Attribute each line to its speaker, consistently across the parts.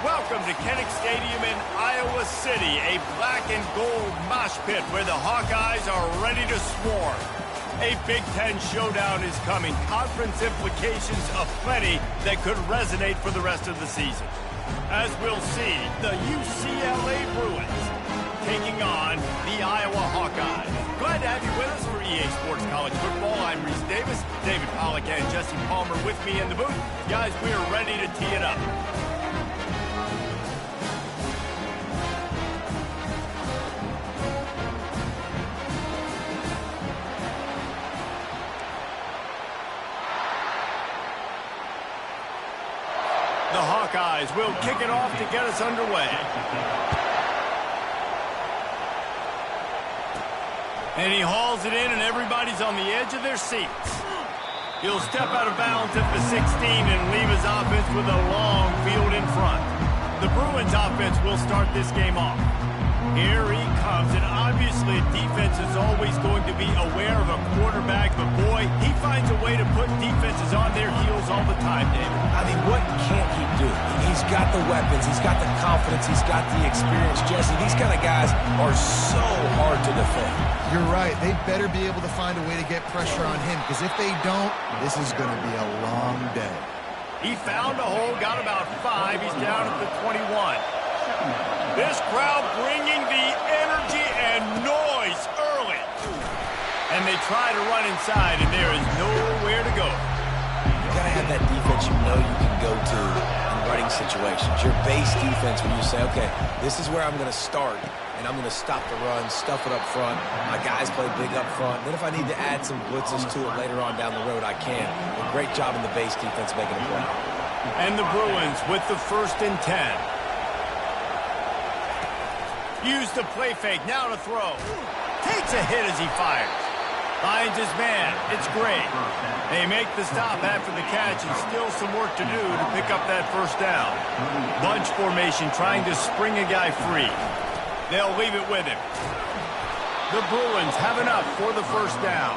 Speaker 1: Welcome to Kinnick Stadium in Iowa City, a black and gold mosh pit where the Hawkeyes are ready to swarm. A Big Ten showdown is coming, conference implications aplenty that could resonate for the rest of the season. As we'll see, the UCLA Bruins taking on the Iowa Hawkeyes. Glad to have you with us for EA Sports College Football. I'm Reese Davis, David Pollack and Jesse Palmer with me in the booth. Guys, we are ready to tee it up. The Hawkeyes will kick it off to get us underway. And he hauls it in, and everybody's on the edge of their seats. He'll step out of bounds at the 16 and leave his offense with a long field in front. The Bruins offense will start this game off. Here he comes, and obviously defense is always going to be aware of a quarterback, but boy, he finds a way to put defenses on their heels all the time, David.
Speaker 2: I mean, what can't he do? He's got the weapons, he's got the confidence, he's got the experience. Jesse, these kind of guys are so hard to defend.
Speaker 3: You're right. They better be able to find a way to get pressure on him, because if they don't, this is going to be a long day.
Speaker 1: He found a hole, got about 5. He's down at the 21. This crowd bringing the energy and noise early. And they try to run inside, and there is nowhere to go.
Speaker 2: You got to have that defense you know you can go to in running situations. Your base defense when you say, okay, this is where I'm going to start, and I'm going to stop the run, stuff it up front. My guys play big up front. Then if I need to add some blitzes to it later on down the road, I can. A great job in the base defense making a play.
Speaker 1: And the Bruins with the 1st and 10. Used the play fake, now to throw. Takes a hit as he fires. Finds his man. It's great. They make the stop after the catch, and still some work to do to pick up that 1st down. Bunch formation trying to spring a guy free. They'll leave it with him. The Bruins have enough for the 1st down.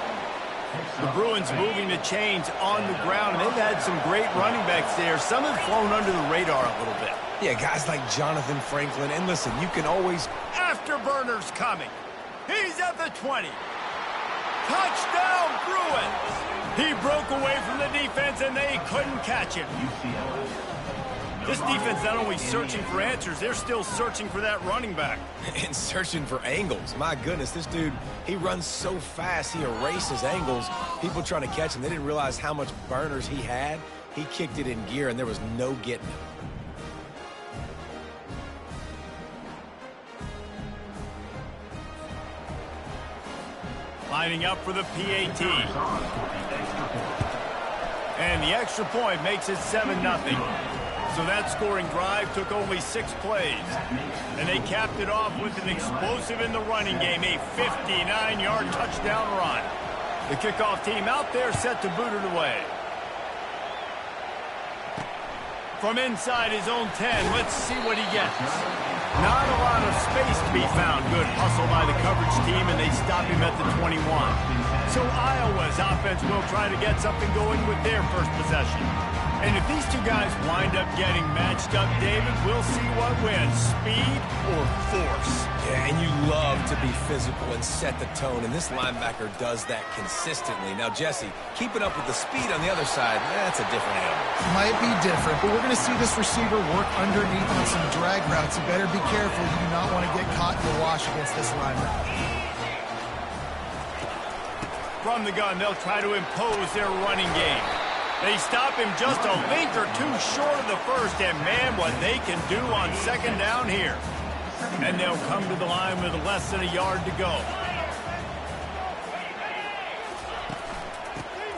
Speaker 1: The Bruins moving the chains on the ground, and they've had some great running backs there. Some have flown under the radar a little bit.
Speaker 2: Yeah, guys like Jonathan Franklin. And listen, you can always...
Speaker 1: Afterburners coming. He's at the 20. Touchdown, Bruins! He broke away from the defense, and they couldn't catch him. This defense not only searching for answers, they're still searching for that running back.
Speaker 2: And searching for angles. My goodness, this dude, he runs so fast, he erases angles. People trying to catch him, they didn't realize how much burners he had. He kicked it in gear, and there was no getting him.
Speaker 1: Lining up for the PAT. And the extra point makes it 7-0. So that scoring drive took only 6 plays. And they capped it off with an explosive in the running game, a 59-yard touchdown run. The kickoff team out there set to boot it away. From inside his own 10, let's see what he gets. Not a lot of space to be found. Good hustle by the coverage team, and they stop him at the 21. So Iowa's offense will try to get something going with their first possession. And if these two guys wind up getting matched up, David, we'll see what wins, speed or force.
Speaker 2: Yeah, and you love to be physical and set the tone, and this linebacker does that consistently. Now, Jesse, keeping up with the speed on the other side, that's a different animal.
Speaker 3: Might be different, but we're going to see this receiver work underneath on some drag routes. You better be careful. You do not want to get caught in the wash against this linebacker.
Speaker 1: From the gun, they'll try to impose their running game. They stop him just a link or two short of the 1st, and man, what they can do on 2nd down here. And they'll come to the line with less than a yard to go.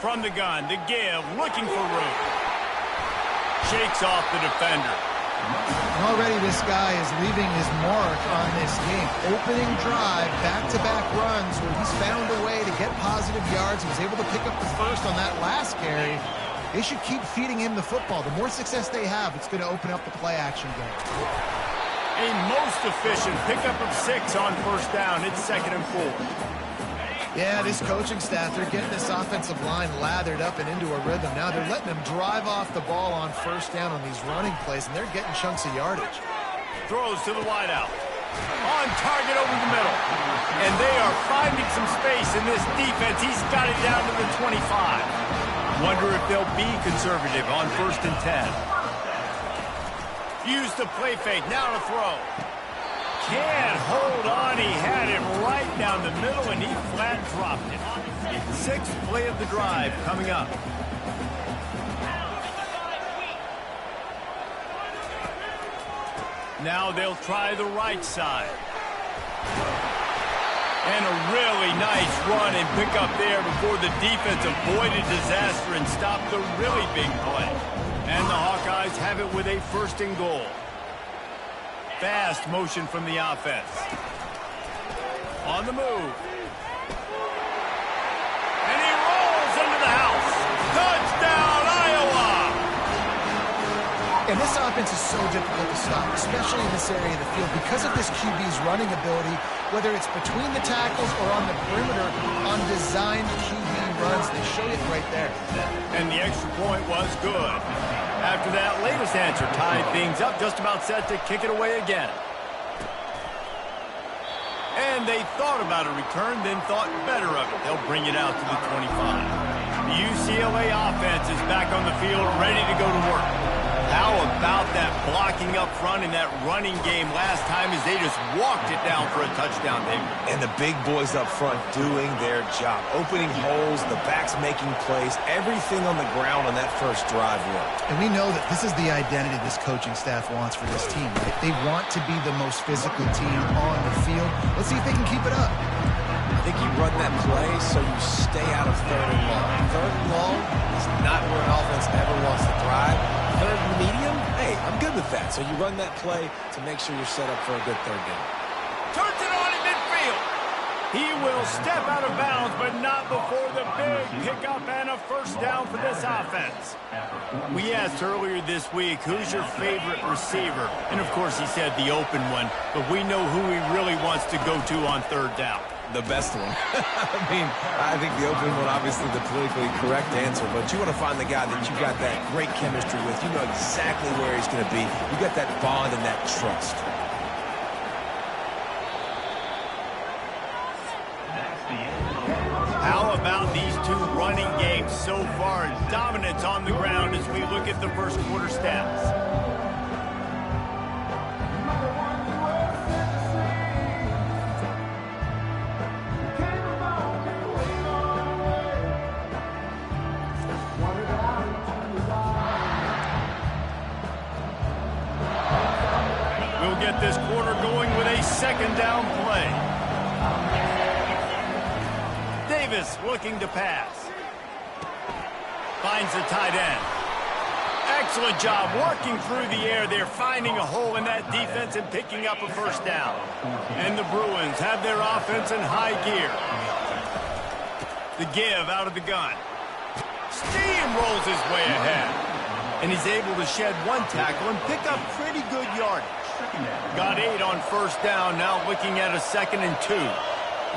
Speaker 1: From the gun, the give, looking for room. Shakes off the defender.
Speaker 3: And already this guy is leaving his mark on this game. Opening drive, back-to-back runs where he's found a way to get positive yards. He was able to pick up the 1st on that last carry. They should keep feeding him the football. The more success they have, it's going to open up the play-action game.
Speaker 1: A most efficient pickup of 6 on 1st down. It's 2nd and 4.
Speaker 3: Yeah, this coaching staff, they're getting this offensive line lathered up and into a rhythm. Now they're letting them drive off the ball on first down on these running plays, and they're getting chunks of yardage.
Speaker 1: Throws to the wideout. On target over the middle. And they are finding some space in this defense. He's got it down to the 25. Wonder if they'll be conservative on 1st and 10. Use the play fake. Now to throw. Can't hold on. He had it right down the middle, and he flat dropped it. 6th play of the drive coming up. Now they'll try the right side. And a really nice run and pick up there before the defense avoided disaster and stopped the really big play. And the Hawkeyes have it with a 1st and goal. Fast motion from the offense. On the move. And he rolls into the house. Touchdown, Iowa!
Speaker 3: And this offense is so difficult to stop, especially in this area of the field, because of this QB's running ability, whether it's between the tackles or on the perimeter on designed QB runs. They show it right there.
Speaker 1: And the extra point was good. After that latest answer tied things up, just about set to kick it away again. And they thought about a return, then thought better of it. They'll bring it out to the 25. The UCLA offense is back on the field, ready to go to work. How about that blocking up front in that running game last time as they just walked it down for a touchdown, David?
Speaker 2: And the big boys up front doing their job. Opening holes, the backs making plays. Everything on the ground on that first drive worked.
Speaker 3: And we know that this is the identity this coaching staff wants for this team, right? They want to be the most physical team on the field. Let's see if they can keep it up.
Speaker 2: I think you run that play so you stay out of 3rd and long. 3rd and long is not where an offense ever wants to thrive. 3rd and medium, hey, I'm good with that. So you run that play to make sure you're set up for a good 3rd down.
Speaker 1: Turns it on in midfield. He will step out of bounds, but not before the big pickup and a 1st down for this offense. We asked earlier this week, who's your favorite receiver? And, of course, he said the open one, but we know who he really wants to go to on 3rd down.
Speaker 2: The best one. I think the open one, obviously the politically correct answer, but you want to find the guy that you got that great chemistry with. You know exactly where he's going to be. You got that bond and that trust.
Speaker 1: How about these two running games so far? Dominance on the ground as we look at the 1st quarter stats. Get this quarter going with a 2nd down play. Davis looking to pass. Finds the tight end. Excellent job working through the air. They're finding a hole in that defense and picking up a 1st down. And the Bruins have their offense in high gear. The give out of the gun. Steamrolls his way ahead. And he's able to shed 1 tackle and pick up pretty good yardage. Got 8 on 1st down, now looking at a 2nd and 2.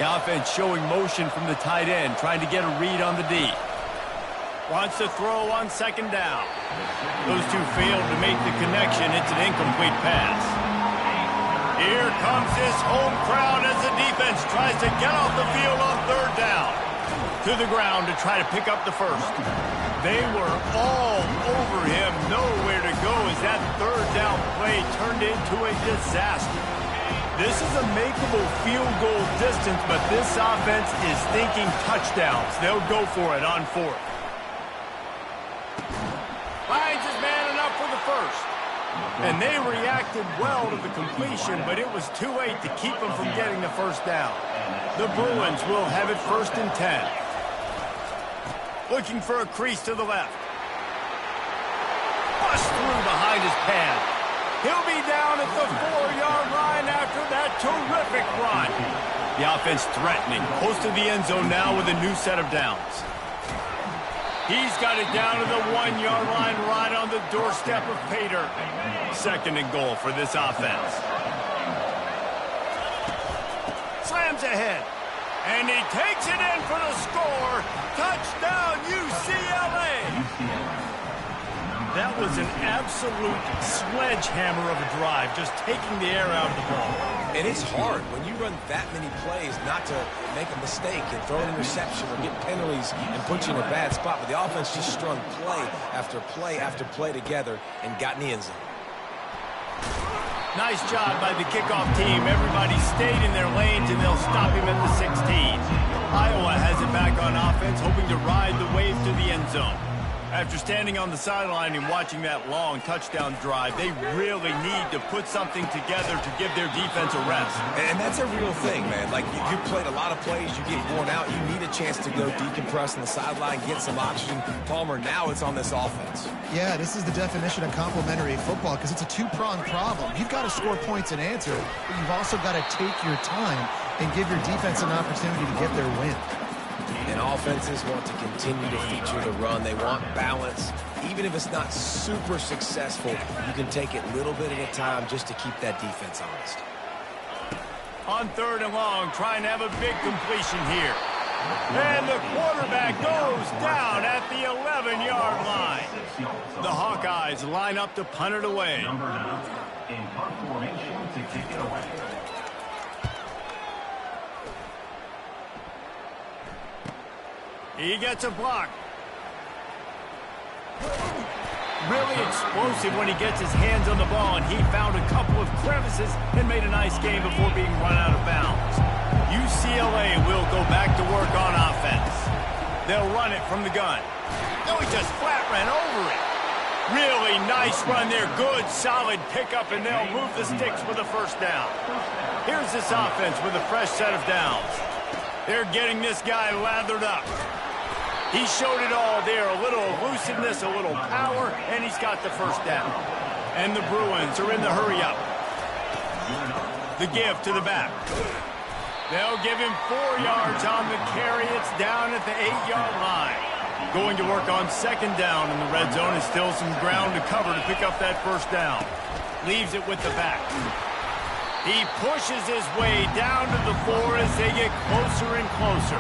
Speaker 1: The offense showing motion from the tight end, trying to get a read on the D. Wants to throw on 2nd down. Those two failed to make the connection. It's an incomplete pass. Here comes this home crowd as the defense tries to get off the field on 3rd down. To the ground to try to pick up the 1st. They were all over him, nowhere to go as that 3rd down play turned into a disaster. This is a makeable field goal distance, but this offense is thinking touchdowns. They'll go for it on 4th. Finds his man enough for the 1st. And they reacted well to the completion, but it was too late to keep them from getting the 1st down. The Bruins will have it 1st and 10. Looking for a crease to the left. Bust through behind his pad. He'll be down at the 4-yard line after that terrific run. The offense threatening, close to the end zone now with a new set of downs. He's got it down to the 1-yard line right on the doorstep of Pater. 2nd and goal for this offense. Slams ahead. And he takes it in for the score. Touchdown, UCLA. That was an absolute sledgehammer of a drive, just taking the air out of the ball.
Speaker 2: And it's hard when you run that many plays not to make a mistake and throw an interception or get penalties and put you in a bad spot. But the offense just strung play after play after play together and got in the end zone.
Speaker 1: Nice job by the kickoff team. Everybody stayed in their lanes, and they'll stop him at the 16. Iowa has it back on offense, hoping to ride the wave to the end zone. After standing on the sideline and watching that long touchdown drive, they really need to put something together to give their defense a rest.
Speaker 2: And that's a real thing, man. Like, you played a lot of plays, you get worn out, you need a chance to go decompress on the sideline, get some oxygen. Palmer, now it's on this offense.
Speaker 3: Yeah, this is the definition of complementary football because it's a two-pronged problem. You've got to score points and answer, but you've also got to take your time and give your defense an opportunity to get their win.
Speaker 2: And offenses want to continue to feature the run. They want balance. Even if it's not super successful, you can take it little bit at a time just to keep that defense honest.
Speaker 1: On 3rd and long, trying to have a big completion here. And the quarterback goes down at the 11-yard line. The Hawkeyes line up to punt it away.
Speaker 4: In punt formation to kick it away.
Speaker 1: He gets a block. Really explosive when he gets his hands on the ball, and he found a couple of crevices and made a nice game before being run out of bounds. UCLA will go back to work on offense. They'll run it from the gun. No, he just flat ran over it. Really nice run there. Good, solid pickup, and they'll move the sticks for the first down. Here's this offense with a fresh set of downs. They're getting this guy lathered up. He showed it all there, a little elusiveness, a little power, and he's got the first down. And the Bruins are in the hurry-up. The give to the back. They'll give him 4 yards on the carry. It's down at the 8-yard line. Going to work on 2nd down in the red zone, and still some ground to cover to pick up that first down. Leaves it with the back. He pushes his way down to the 4 as they get closer and closer.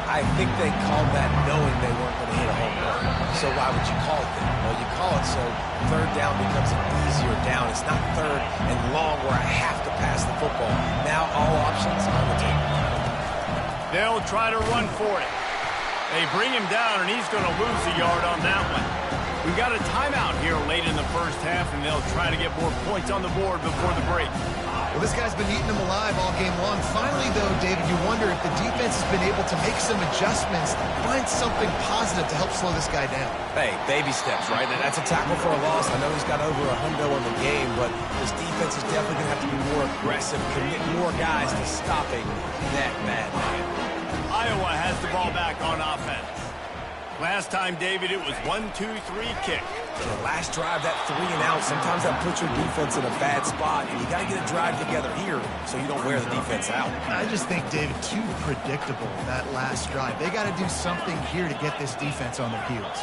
Speaker 2: I think they called that knowing they weren't going to hit a home run. So why would you call it that? Well, you call it so 3rd down becomes an easier down. It's not 3rd and long where I have to pass the football. Now all options on the table.
Speaker 1: They'll try to run for it. They bring him down, and he's going to lose a yard on that one. We've got a timeout here late in the first half, and they'll try to get more points on the board before the break.
Speaker 3: Well, this guy's been eating them alive all game long. Finally, though, David, you wonder if the defense has been able to make some adjustments, find something positive to help slow this guy down.
Speaker 2: Hey, baby steps, right? And that's a tackle for a loss. I know he's got over a hundo on the game, but this defense is definitely going to have to be more aggressive, commit more guys to stopping that bad man.
Speaker 1: Iowa has the ball back on offense. Last time, David, it was 1-2-3 kick.
Speaker 2: The last drive, that 3 and out, sometimes that puts your defense in a bad spot, and you got to get a drive together here so you don't wear the defense out.
Speaker 3: I just think, David, too predictable, that last drive. They got to do something here to get this defense on their heels.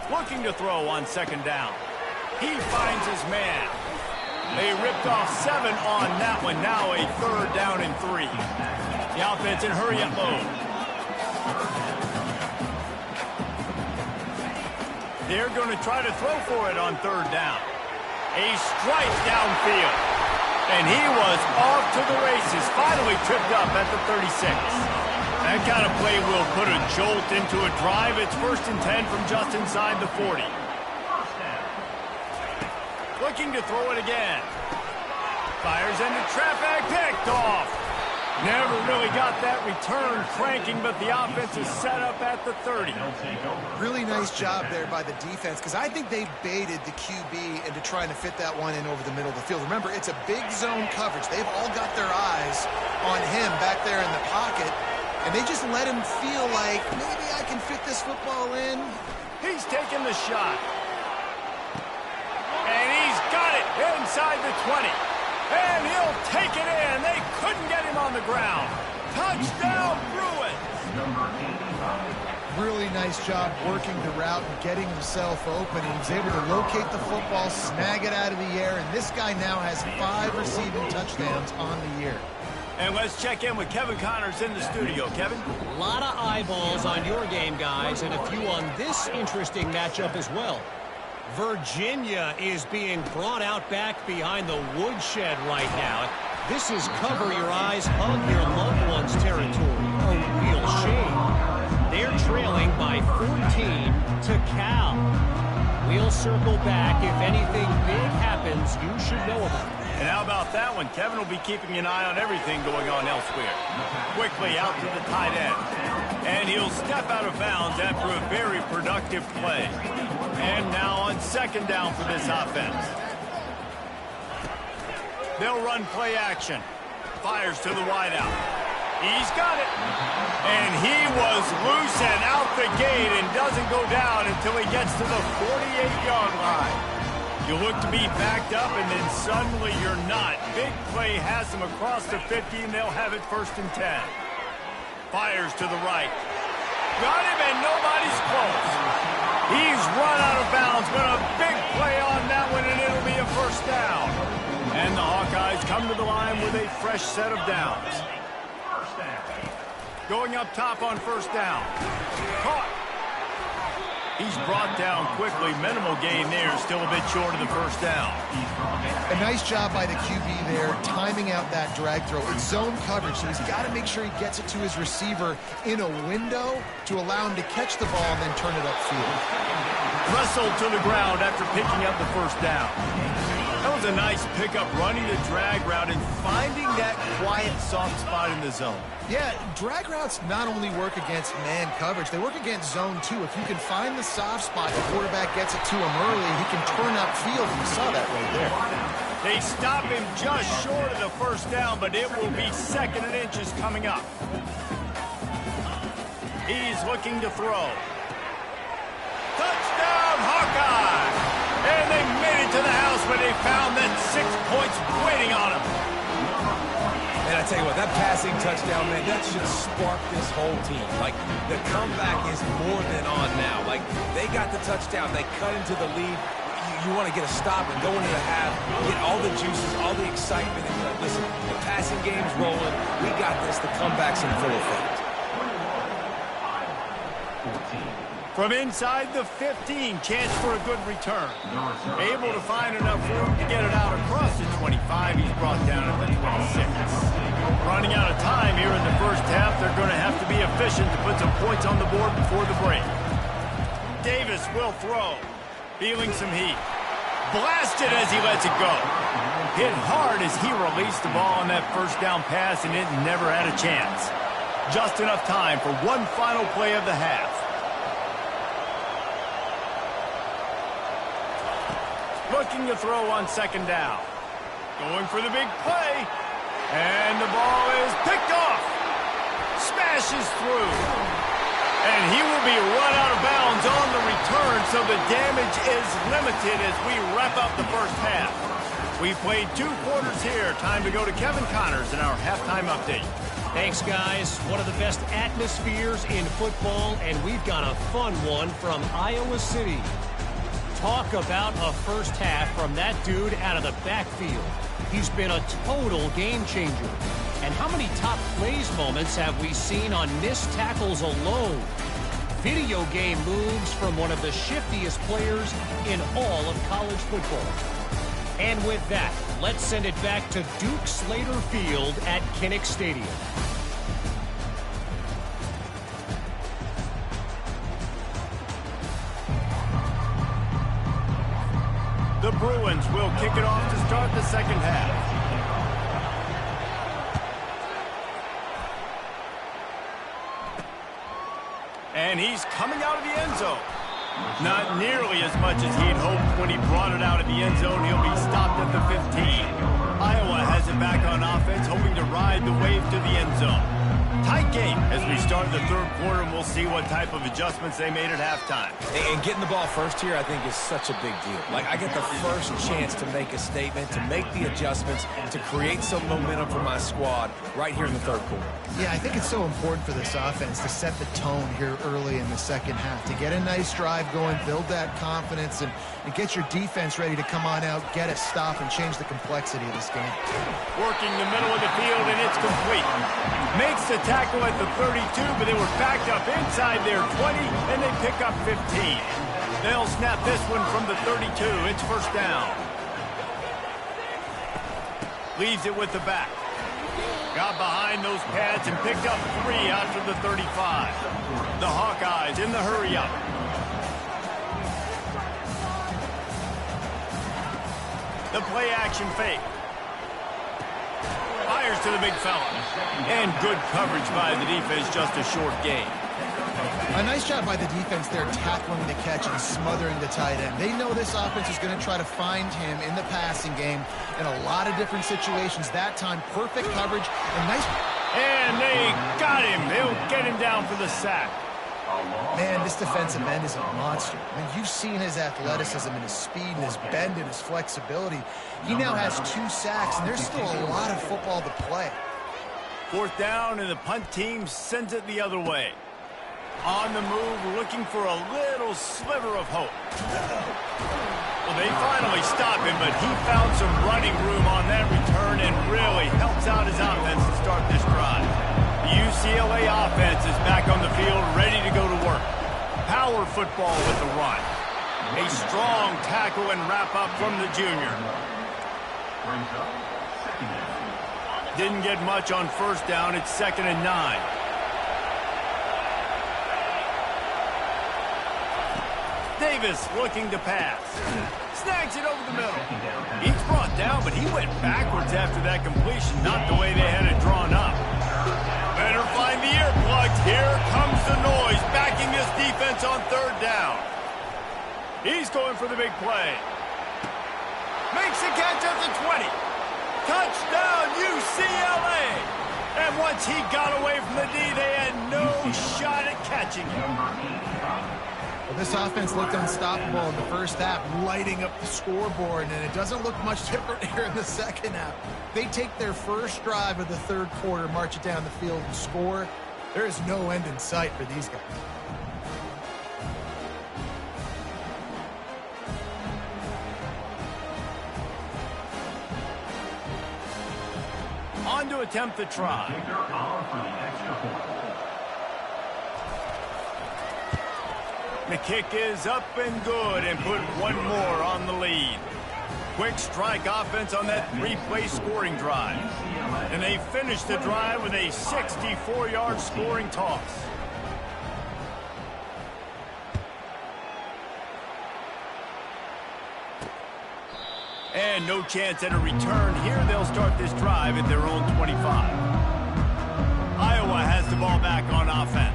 Speaker 1: Looking to throw on 2nd down. He finds his man. They ripped off 7 on that one. Now a 3rd down and 3. The offense in hurry-up mode. They're going to try to throw for it on 3rd down. A strike downfield. And he was off to the races. Finally tripped up at the 36. That kind of play will put a jolt into a drive. It's 1st and 10 from just inside the 40. Looking to throw it again. Fires into traffic. Picked off. Never really got that return cranking, but the offense is set up at the 30.
Speaker 3: Really nice job there by the defense, because I think they baited the QB into trying to fit that one in over the middle of the field. Remember, it's a big zone coverage. They've all got their eyes on him back there in the pocket, and they just let him feel like, maybe I can fit this football in.
Speaker 1: He's taking the shot. And he's got it inside the 20. And he'll take it in. They couldn't get him on the ground. Touchdown, Bruins.
Speaker 3: Really nice job working the route and getting himself open. He was able to locate the football, snag it out of the air, and this guy now has 5 receiving touchdowns on the year.
Speaker 1: And let's check in with Kevin Connors in the studio. Kevin?
Speaker 5: A lot of eyeballs on your game, guys, and a few on this interesting matchup as well. Virginia is being brought out back behind the woodshed right now. This is cover your eyes, hug your loved ones territory. A real shame. They're trailing by 14 to Cal. We'll circle back. If anything big happens, you should know about it.
Speaker 1: And how about that one? Kevin will be keeping an eye on everything going on elsewhere. Quickly out to the tight end. And he'll step out of bounds after a very productive play. And now on second down for this offense. They'll run play action. Fires to the wideout. He's got it. And he was loose and out the gate and doesn't go down until he gets to the 48-yard line. You look to be backed up, and then suddenly you're not. Big play has them across the 50, and they'll have it 1st and 10. Fires to the right. Got him, and nobody's close. He's run out of bounds, but a big play on that one, and it'll be a 1st down. And the Hawkeyes come to the line with a fresh set of downs. Going up top on 1st down. Caught. He's brought down quickly. Minimal gain there. Still a bit short of the 1st down.
Speaker 3: A nice job by the QB there, timing out that drag throw. It's zone coverage, so he's got to make sure he gets it to his receiver in a window to allow him to catch the ball and then turn it upfield.
Speaker 1: Wrestled to the ground after picking up the 1st down. That was a nice pickup, running the drag route and finding that quiet, soft spot in the zone.
Speaker 3: Yeah, drag routes not only work against man coverage, they work against zone too. If you can find the soft spot, the quarterback gets it to him early, he can turn upfield. You saw that right there.
Speaker 1: They stop him just short of the 1st down, but it will be 2nd and inches coming up. He's looking to throw. Touchdown, Hawkeye! And they made it to the house where they found that 6 points waiting on them.
Speaker 2: And I tell you what, that passing touchdown, man, that should spark this whole team. Like, the comeback is more than on now. Like, they got the touchdown. They cut into the lead. You want to get a stop and go into the half, get all the juices, all the excitement. And listen, the passing game's rolling. We got this. The comeback's in full effect.
Speaker 1: From inside the 15, chance for a good return. Able to find enough room to get it out across the 25. He's brought down at the 26. Running out of time here in the 1st half. They're going to have to be efficient to put some points on the board before the break. Davis will throw. Feeling some heat. Blasted as he lets it go. Hit hard as he released the ball on that 1st down pass, and it never had a chance. Just enough time for one final play of the half. Looking to throw on 2nd down. Going for the big play. And the ball is picked off. Smashes through. And he will be run out of bounds on the return, so the damage is limited as we wrap up the 1st half. We played 2 quarters here. Time to go to Kevin Connors in our halftime update.
Speaker 5: Thanks, guys. One of the best atmospheres in football, and we've got a fun one from Iowa City. Talk about a 1st half from that dude out of the backfield. He's been a total game changer. And how many top plays moments have we seen on missed tackles alone? Video game moves from one of the shiftiest players in all of college football. And with that, let's send it back to Duke Slater Field at Kinnick Stadium.
Speaker 1: The Bruins will kick it off to start the 2nd half. And he's coming out of the end zone. Not nearly as much as he'd hoped when he brought it out of the end zone. He'll be stopped at the 15. Iowa has it back on offense, hoping to ride the wave to the end zone. Tight game as we start the third quarter, and we'll see what type of adjustments they made at halftime.
Speaker 2: And getting the ball first here, I think, is such a big deal. Like, I get the first chance to make a statement, to make the adjustments, to create some momentum for my squad right here in the third quarter.
Speaker 3: Yeah, I think it's so important for this offense to set the tone here early in the second half, to get a nice drive going, build that confidence, and get your defense ready to come on out, get a stop, and change the complexity of this game.
Speaker 1: Working the middle of the field, and it's complete. Makes the tackle at the 32, but they were backed up inside their 20, and they pick up 15. They'll snap this one from the 32. It's first down. Leaves it with the back. Got behind those pads and picked up 3 after the 35. The Hawkeyes in the hurry-up. The play-action fake. Fires to the big fella. And good coverage by the defense, just a short gain.
Speaker 3: A nice job by the defense there, tackling the catch and smothering the tight end. They know this offense is going to try to find him in the passing game in a lot of different situations. That time, perfect coverage and nice.
Speaker 1: And they got him. They'll get him down for the sack.
Speaker 3: Man, this defensive end is a monster. I mean, you've seen his athleticism and his speed and his bend and his flexibility. He now has 2 sacks, and there's still a lot of football to play.
Speaker 1: Fourth down, and the punt team sends it the other way. On the move, looking for a little sliver of hope. Well, they finally stop him, but he found some running room on that return and really helps out his offense to start this drive. The UCLA offense is back on the field, ready to go to work. Power football with the run. A strong tackle and wrap-up from the junior. Didn't get much on first down. It's 2nd and 9. Davis looking to pass. Snags it over the middle. He's brought down, but he went backwards after that completion, not the way they had it drawn up. Better find the earplugs. Here comes the noise, backing this defense on third down. He's going for the big play. Makes the catch at the 20. Touchdown, UCLA! And once he got away from the D, they had no shot at catching him.
Speaker 3: Well, this offense looked unstoppable in the first half, lighting up the scoreboard, and it doesn't look much different here in the second half. They take their first drive of the third quarter, march it down the field, and score. There is no end in sight for these guys.
Speaker 1: On to attempt the try. The kick is up and good, and put one more on the lead. Quick strike offense on that 3-play scoring drive. And they finish the drive with a 64-yard scoring toss. And no chance at a return here. They'll start this drive at their own 25. Iowa has the ball back on offense.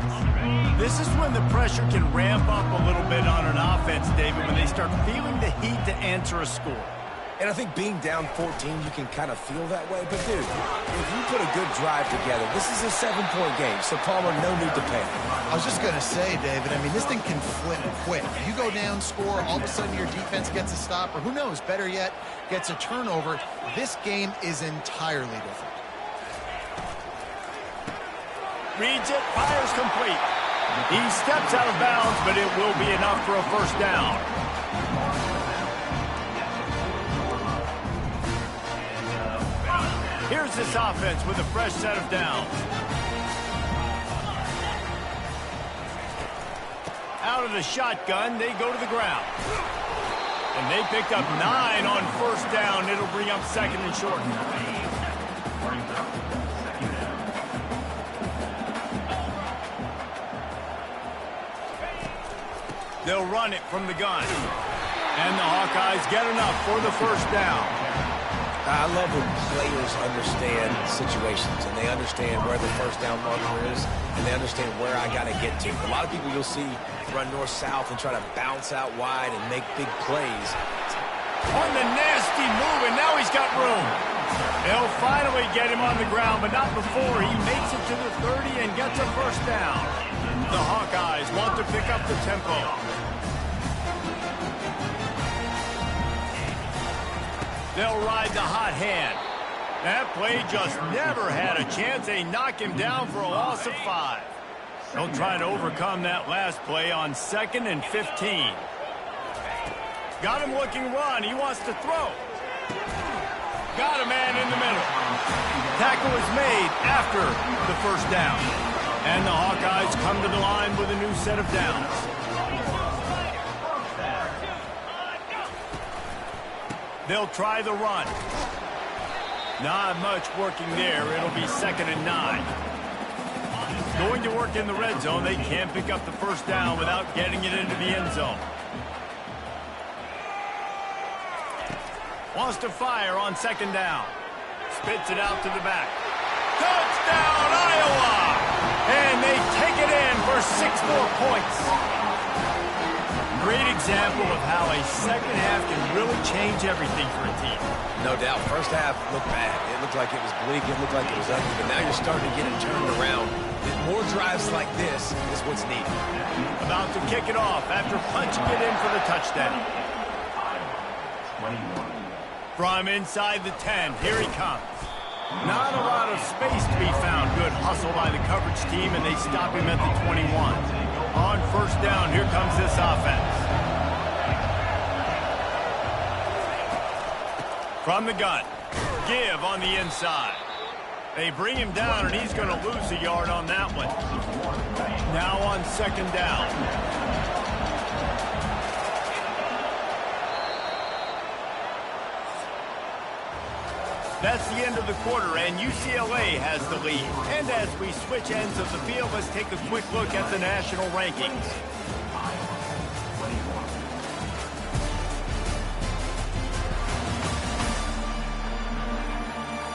Speaker 1: This is when the pressure can ramp up a little bit on an offense, David, when they start feeling the heat to answer a score.
Speaker 2: And I think being down 14, you can kind of feel that way. But, dude, if you put a good drive together, this is a 7-point game. So, Palmer, no need to panic.
Speaker 3: I was just going to say, David, I mean, this thing can flip quick. You go down, score, all of a sudden your defense gets a stop, or who knows, better yet, gets a turnover. This game is entirely different.
Speaker 1: Reads it, fires complete. He steps out of bounds, but it will be enough for a first down. Here's this offense with a fresh set of downs. Out of the shotgun, they go to the ground. And they picked up 9 on first down. It'll bring up 2nd and short. They'll run it from the gun. And the Hawkeyes get enough for the first down.
Speaker 2: I love when players understand situations, and they understand where the first down marker is, and they understand where I got to get to. A lot of people you'll see run north-south and try to bounce out wide and make big plays.
Speaker 1: On the nasty move, and now he's got room. They'll finally get him on the ground, but not before he makes it to the 30 and gets a first down. The Hawkeyes want to pick up the tempo. They'll ride the hot hand. That play just never had a chance. They knock him down for a loss of 5. They'll try to overcome that last play on 2nd and 15. Got him looking run. He wants to throw. Got a man in the middle. Tackle is made after the first down. And the Hawkeyes come to the line with a new set of downs. They'll try the run. Not much working there. It'll be 2nd and 9. Going to work in the red zone. They can't pick up the first down without getting it into the end zone. Wants to fire on 2nd down. Spits it out to the back. Touchdown, Iowa! And they take it in for 6 more points. Great example of how a second half can really change everything for a team.
Speaker 2: No doubt. First half looked bad. It looked like it was bleak. It looked like it was ugly. But now you're starting to get it turned around. More drives like this is what's needed.
Speaker 1: About to kick it off after punching it in for the touchdown. From inside the 10, here he comes. Not a lot of space to be found. Good hustle by the coverage team, and they stop him at the 21. On first down, here comes this offense. From the gun, give on the inside. They bring him down, and he's going to lose a yard on that one. Now on 2nd down. That's the end of the quarter, and UCLA has the lead. And as we switch ends of the field, let's take a quick look at the national rankings.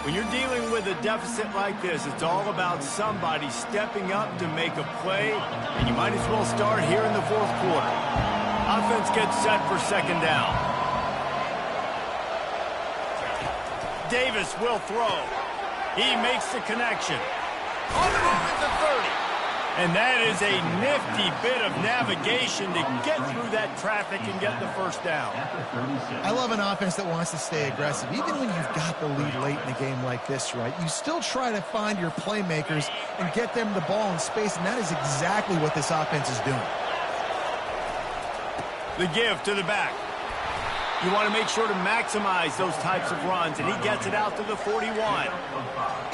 Speaker 1: When you're dealing with a deficit like this, it's all about somebody stepping up to make a play, and you might as well start here in the 4th quarter. Offense gets set for 2nd down. Davis will throw. He makes the connection. On the move at the 30. And that is a nifty bit of navigation to get through that traffic and get the first down.
Speaker 3: I love an offense that wants to stay aggressive. Even when you've got the lead late in the game like this, right, you still try to find your playmakers and get them the ball in space, and that is exactly what this offense is doing.
Speaker 1: The give to the back. You want to make sure to maximize those types of runs, and he gets it out to the 41.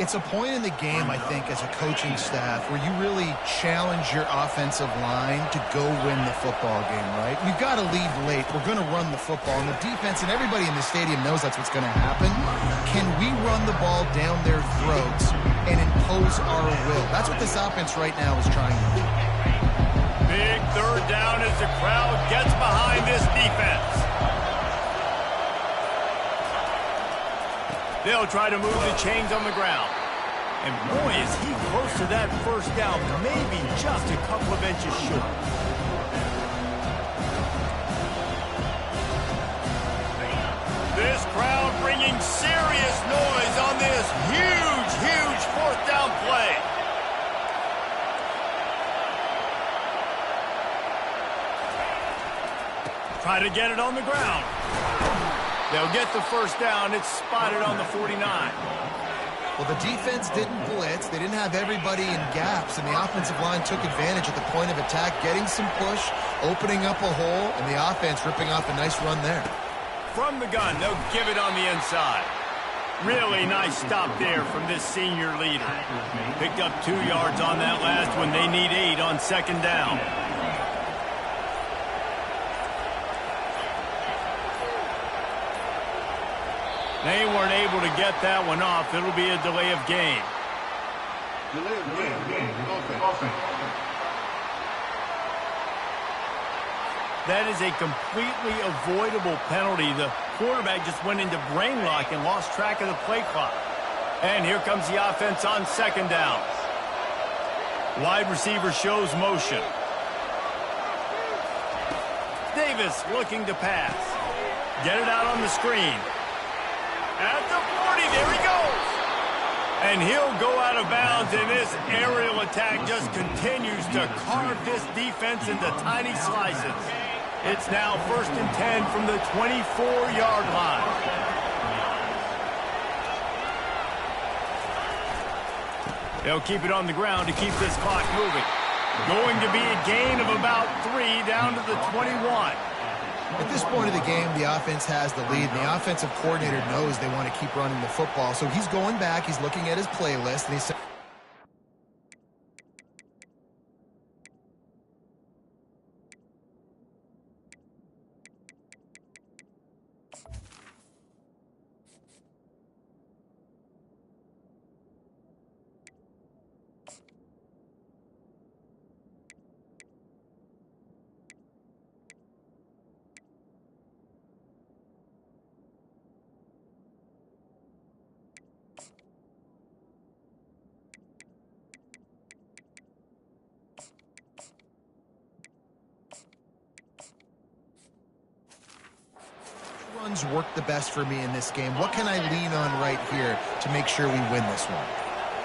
Speaker 3: It's a point in the game, I think, as a coaching staff, where you really challenge your offensive line to go win the football game, right? We've got to lead late. We're going to run the football, and the defense and everybody in the stadium knows that's what's going to happen. Can we run the ball down their throats and impose our will? That's what this offense right now is trying to do.
Speaker 1: Big 3rd down as the crowd gets behind this defense. They'll try to move the chains on the ground. And boy, is he close to that first down, maybe just a couple of inches short. This crowd bringing serious noise on this huge, huge 4th down play. Try to get it on the ground. They'll get the first down. It's spotted on the 49.
Speaker 3: Well, the defense didn't blitz. They didn't have everybody in gaps, and the offensive line took advantage at the point of attack, getting some push, opening up a hole, and the offense ripping off a nice run there.
Speaker 1: From the gun, they'll give it on the inside. Really nice stop there from this senior leader. Picked up 2 yards on that last one. They need 8 on 2nd down. They weren't able to get that one off. It'll be a delay of game. That is a completely avoidable penalty. The quarterback just went into brain lock and lost track of the play clock. And here comes the offense on 2nd down. Wide receiver shows motion. Davis looking to pass. Get it out on the screen. At the 40, there he goes. And he'll go out of bounds, and this aerial attack just continues to carve this defense into tiny slices. It's now 1st and 10 from the 24-yard line. They'll keep it on the ground to keep this clock moving. Going to be a gain of about 3 down to the 21.
Speaker 3: At this point of the game, the offense has the lead, and the offensive coordinator knows they want to keep running the football. So he's going back, he's looking at his playlist, and he's saying, runs work the best for me in this game. What can I lean on right here to make sure we win this one?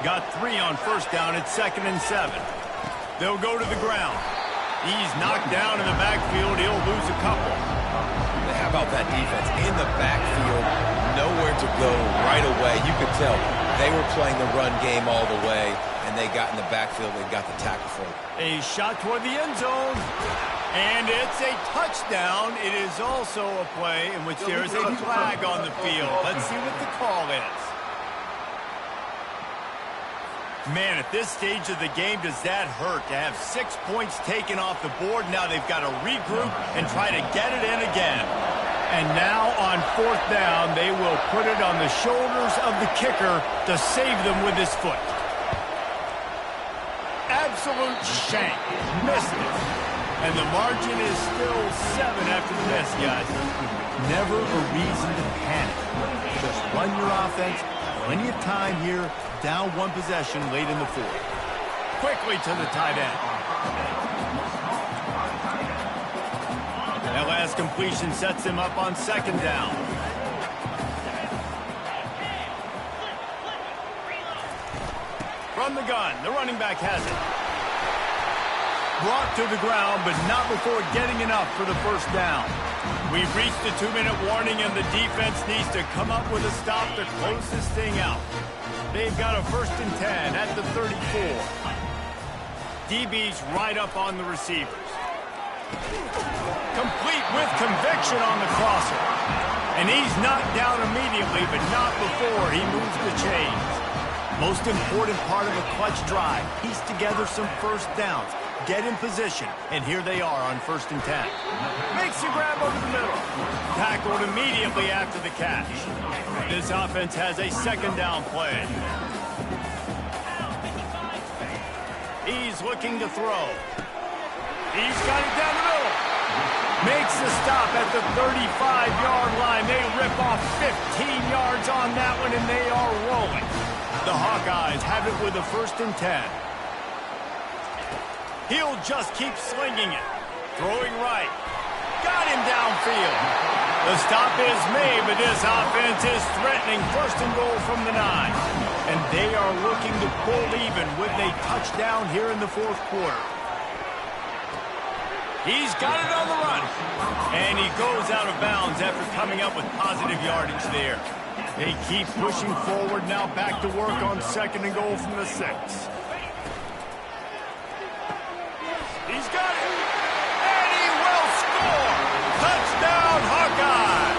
Speaker 1: Got 3 on 1st down at 2nd and 7. They'll go to the ground. He's knocked down in the backfield. He'll lose a couple.
Speaker 2: How about that defense? In the backfield, nowhere to go right away. You could tell they were playing the run game all the way, and they got in the backfield and got the tackle for it.
Speaker 1: A shot toward the end zone. And it's a touchdown. It is also a play in which there is a flag on the field. Let's see what the call is. Man, at this stage of the game, does that hurt to have 6 points taken off the board? Now they've got to regroup and try to get it in again. And now on 4th down, they will put it on the shoulders of the kicker to save them with his foot. Absolute shank. Missed it. And the margin is still 7 after the miss, guys. Never a reason to panic. Just run your offense. Plenty of time here. Down 1 possession late in the 4th. Quickly to the tight end. That last completion sets him up on 2nd down. From the gun, the running back has it. Brought to the ground, but not before getting enough for the 1st down. We've reached the 2-minute warning, and the defense needs to come up with a stop to close this thing out. They've got a 1st and 10 at the 34. DB's right up on the receivers. Complete with conviction on the crosser. And he's knocked down immediately, but not before he moves the chains. Most important part of a clutch drive, piece together some 1st downs. Get in position, and here they are on 1st and 10. Makes a grab over the middle. Tackled immediately after the catch. This offense has a 2nd down play. He's looking to throw. He's got it down the middle. Makes the stop at the 35-yard line. They rip off 15 yards on that one, and they are rolling. The Hawkeyes have it with a 1st and 10. He'll just keep slinging it. Throwing right. Got him downfield. The stop is made, but this offense is threatening 1st and goal from the 9. And they are looking to pull even with a touchdown here in the 4th quarter. He's got it on the run. And he goes out of bounds after coming up with positive yardage there. They keep pushing forward, now back to work on 2nd and goal from the 6. He's got it. And he will score. Touchdown, Hawkeye.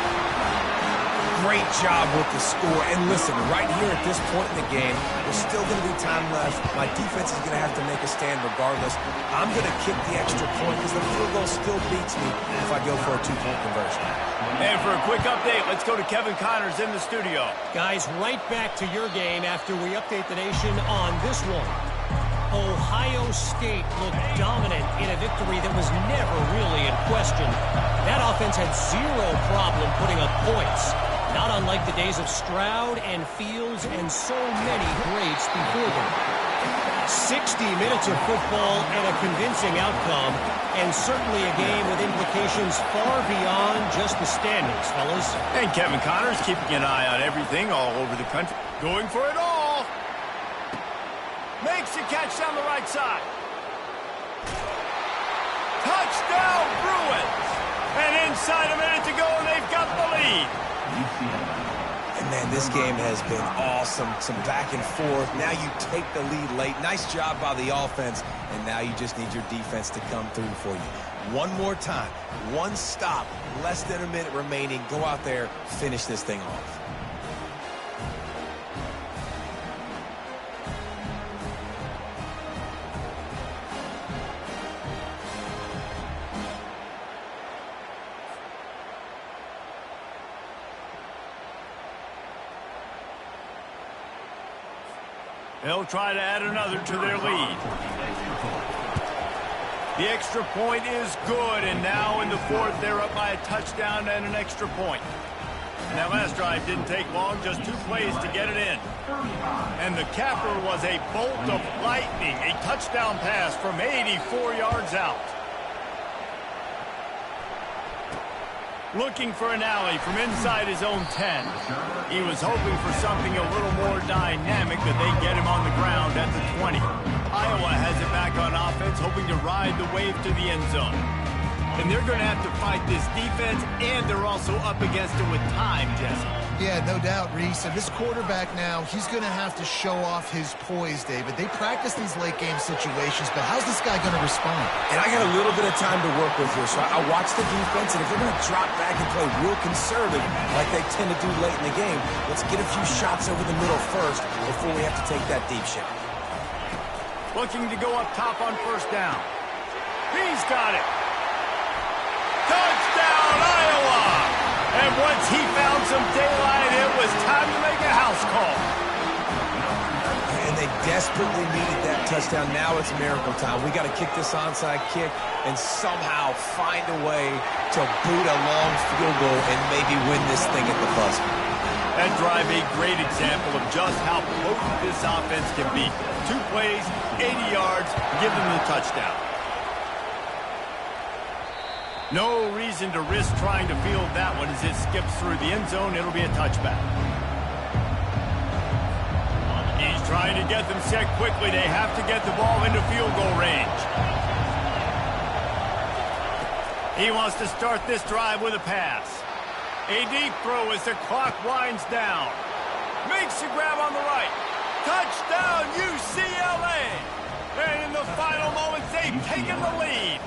Speaker 2: Great job with the score. And listen, right here at this point in the game, there's still going to be time left. My defense is going to have to make a stand regardless. I'm going to kick the extra point because the field goal still beats me if I go for a 2-point conversion.
Speaker 1: And for a quick update, let's go to Kevin Connors in the studio.
Speaker 5: Guys, right back to your game after we update the nation on this one. Ohio State looked dominant in a victory that was never really in question. That offense had zero problem putting up points, not unlike the days of Stroud and Fields and so many greats before them. 60 minutes of football and a convincing outcome, and certainly a game with implications implications far beyond just the standings, fellas.
Speaker 1: And Kevin Connors keeping an eye on everything all over the country. Going for it all. Makes a catch down the right side. Touchdown, Bruins! And inside a minute to go, and they've got the lead.
Speaker 2: And, man, this game has been awesome. Some back and forth. Now you take the lead late. Nice job by the offense. And now you just need your defense to come through for you. One more time. One stop. Less than a minute remaining. Go out there. Finish this thing off.
Speaker 1: They'll try to add another to their lead. The extra point is good, and now in the fourth, they're up by a touchdown and an extra point. And that last drive didn't take long, just 2 plays to get it in. And the capper was a bolt of lightning, a touchdown pass from 84 yards out. Looking for an alley from inside his own 10. He was hoping for something a little more dynamic, but they get him on the ground at the 20. Iowa has it back on offense, hoping to ride the wave to the end zone. And they're going to have to fight this defense, and they're also up against it with time, Jesse.
Speaker 3: Yeah, no doubt, Reese. And this quarterback now, he's going to have to show off his poise, David. They practice these late-game situations, but how's this guy going to respond?
Speaker 2: And I got a little bit of time to work with here, so I watch the defense, and if they're going to drop back and play real conservative like they tend to do late in the game, let's get a few shots over the middle first before we have to take that deep shot.
Speaker 1: Looking to go up top on first down. He's got it. Touchdown, Iowa! And once he found some daylight, it was time to make a house call.
Speaker 2: And they desperately needed that touchdown. Now it's miracle time. We got to kick this onside kick and somehow find a way to boot a long field goal and maybe win this thing at the buzzer.
Speaker 1: That drive, a great example of just how potent this offense can be. 2 plays, 80 yards, give them the touchdown. No reason to risk trying to field that one as it skips through the end zone. It'll be a touchback. He's trying to get them set quickly. They have to get the ball into field goal range. He wants to start this drive with a pass. A deep throw as the clock winds down. Makes the grab on the right. Touchdown, UCLA! And in the final moments, they've taken the lead.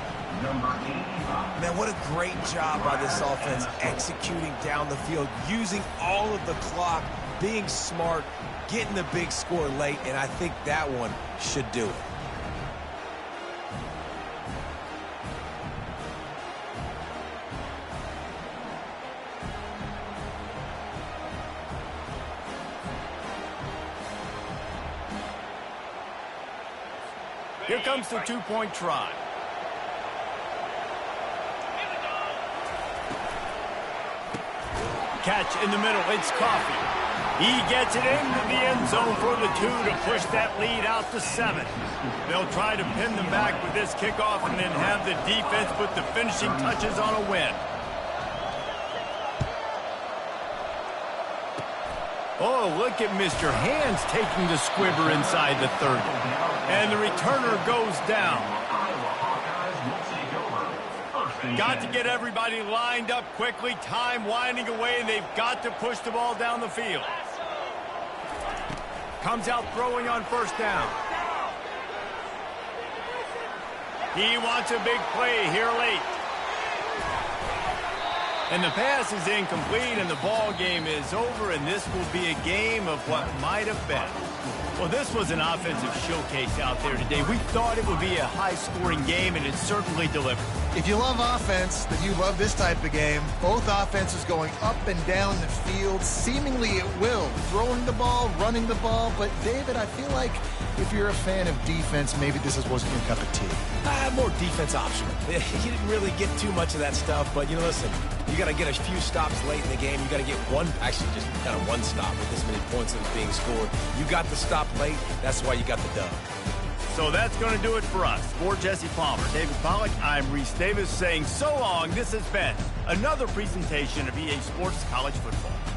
Speaker 2: Man, what a great job by this offense executing down the field, using all of the clock, being smart, getting the big score late, and I think that one should do it.
Speaker 1: Here comes the 2-point try. Catch in the middle, it's Coffee. He gets it into the end zone for the 2 to push that lead out to 7. They'll try to pin them back with this kickoff and then have the defense put the finishing touches on a win. Oh, look at Mr. Hands taking the squibber inside the 30. And the returner goes down. Got to get everybody lined up quickly. Time winding away, and they've got to push the ball down the field. Comes out throwing on first down. He wants a big play here late. And the pass is incomplete, and the ball game is over, and this will be a game of what might have been. Well, this was an offensive showcase out there today. We thought it would be a high-scoring game, and it certainly delivered.
Speaker 3: If you love offense, then you love this type of game. Both offenses going up and down the field, seemingly at will. Throwing the ball, running the ball. But, David, I feel like if you're a fan of defense, maybe this wasn't your cup of tea.
Speaker 2: More defense optional. You didn't really get too much of that stuff, but, you know, listen, you got to get a few stops late in the game. You got to get actually just kind of one stop with this many points that was being scored. You got the stop late. That's why you got the dub.
Speaker 1: So that's going to do it for us. For Jesse Palmer, David Pollack, I'm Reese Davis saying so long. This has been another presentation of EA Sports College Football.